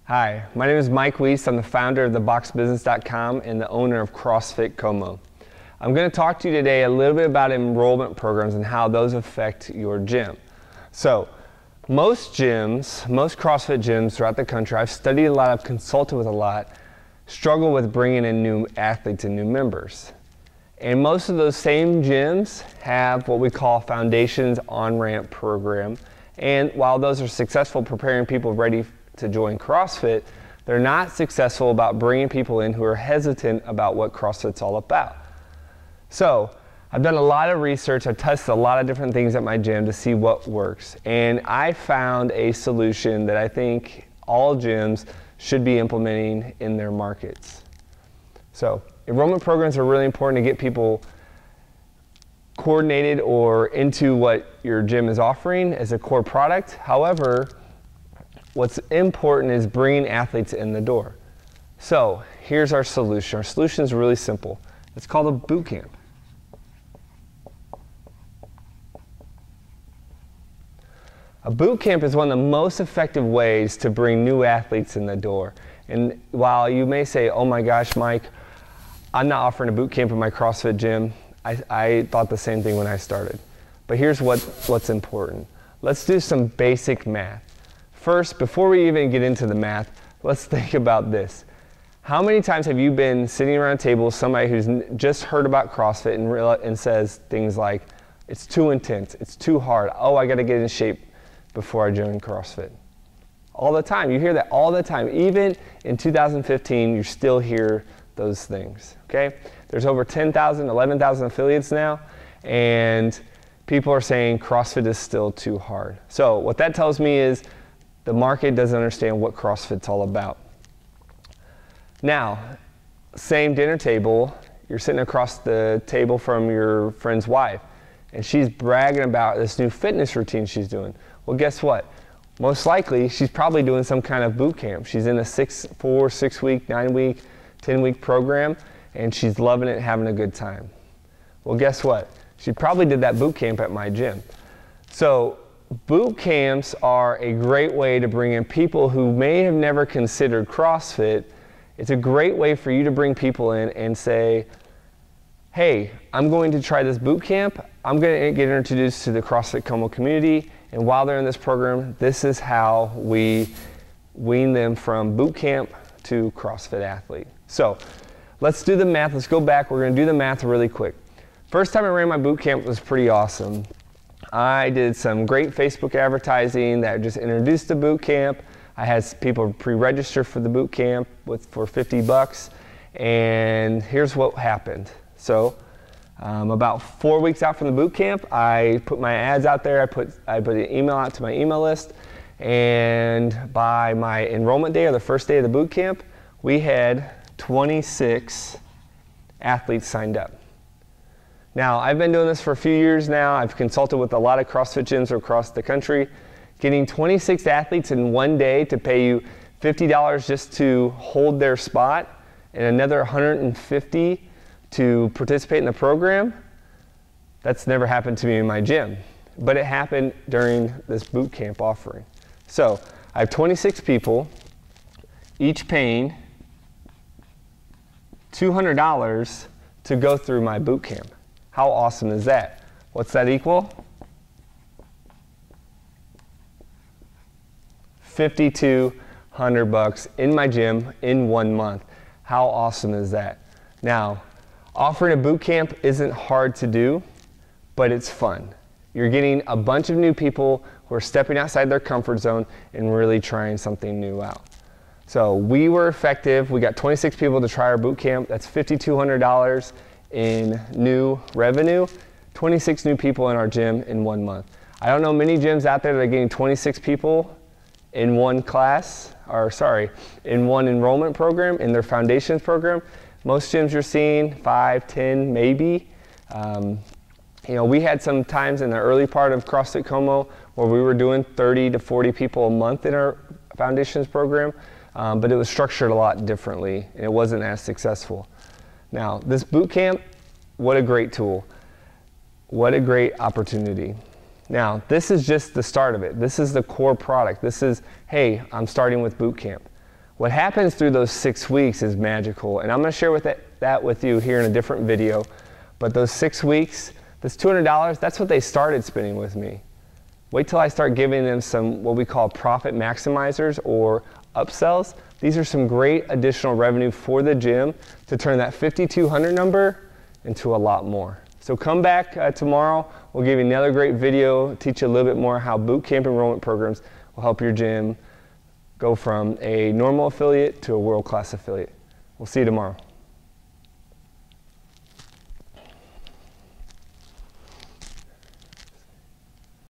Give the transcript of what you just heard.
Hi, my name is Mike Weiss. I'm the founder of TheBoxBusiness.com and the owner of CrossFit Como. I'm going to talk to you today a little bit about enrollment programs and how those affect your gym. So, most gyms, most CrossFit gyms throughout the country, I've studied a lot, I've consulted with a lot, struggle with bringing in new athletes and new members. And most of those same gyms have what we call Foundations On-Ramp program. And while those are successful preparing people ready to join CrossFit, they're not successful about bringing people in who are hesitant about what CrossFit's all about. So I've done a lot of research, I've tested a lot of different things at my gym to see what works. And I found a solution that I think all gyms should be implementing in their markets. So enrollment programs are really important to get people coordinated or into what your gym is offering as a core product. However, what's important is bringing athletes in the door. So here's our solution. Our solution is really simple. It's called a boot camp. A boot camp is one of the most effective ways to bring new athletes in the door. And while you may say, oh my gosh, Mike, I'm not offering a boot camp in my CrossFit gym, I thought the same thing when I started. But here's what's important. Let's do some basic math. First, before we even get into the math, let's think about this. How many times have you been sitting around a table with somebody who's just heard about CrossFit and says things like, it's too intense, it's too hard, oh, I gotta get in shape before I join CrossFit? All the time, you hear that all the time. Even in 2015, you still hear those things, okay? There's over 10,000, 11,000 affiliates now, and people are saying CrossFit is still too hard. So what that tells me is the market doesn't understand what CrossFit's all about. Now, same dinner table, you're sitting across the table from your friend's wife, and she's bragging about this new fitness routine she's doing. Well, guess what? Most likely, she's probably doing some kind of boot camp. She's in a 6-week, 9-week, 10-week program, and she's loving it, having a good time. Well, guess what? She probably did that boot camp at my gym. So boot camps are a great way to bring in people who may have never considered CrossFit. It's a great way for you to bring people in and say, hey, I'm going to try this boot camp. I'm going to get introduced to the CrossFit Como community, and while they're in this program, this is how we wean them from boot camp to CrossFit athlete. So let's do the math. Let's go back. We're going to do the math really quick. First time I ran my boot camp was pretty awesome. I did some great Facebook advertising that just introduced the boot camp. I had people pre-register for the boot camp for 50 bucks, and here's what happened. So about 4 weeks out from the boot camp, I put my ads out there. I put an email out to my email list, and by my enrollment day or the first day of the boot camp, we had 26 athletes signed up. Now, I've been doing this for a few years now. I've consulted with a lot of CrossFit gyms across the country. Getting 26 athletes in one day to pay you $50 just to hold their spot and another $150 to participate in the program, that's never happened to me in my gym. But it happened during this boot camp offering. So I have 26 people, each paying $200 to go through my boot camp. How awesome is that? What's that equal? $5,200 in my gym in 1 month. How awesome is that? Now, offering a boot camp isn't hard to do, but it's fun. You're getting a bunch of new people who are stepping outside their comfort zone and really trying something new out. So we were effective. We got 26 people to try our boot camp. That's $5,200 in new revenue, 26 new people in our gym in 1 month. I don't know many gyms out there that are getting 26 people in one class, or sorry, in one enrollment program, in their foundations program. Most gyms you're seeing 5, 10, maybe. You know, we had some times in the early part of CrossFit Como where we were doing 30 to 40 people a month in our foundations program, but it was structured a lot differently, and it wasn't as successful. Now, this boot camp, what a great tool. What a great opportunity. Now, this is just the start of it. This is the core product. This is, hey, I'm starting with boot camp. What happens through those 6 weeks is magical, and I'm going to share that with you here in a different video. But those 6 weeks, this $200, that's what they started spending with me. Wait till I start giving them some what we call profit maximizers or upsells. These are some great additional revenue for the gym to turn that 5,200 number into a lot more. So come back tomorrow. We'll give you another great video, teach you a little bit more how bootcamp enrollment programs will help your gym go from a normal affiliate to a world-class affiliate. We'll see you tomorrow.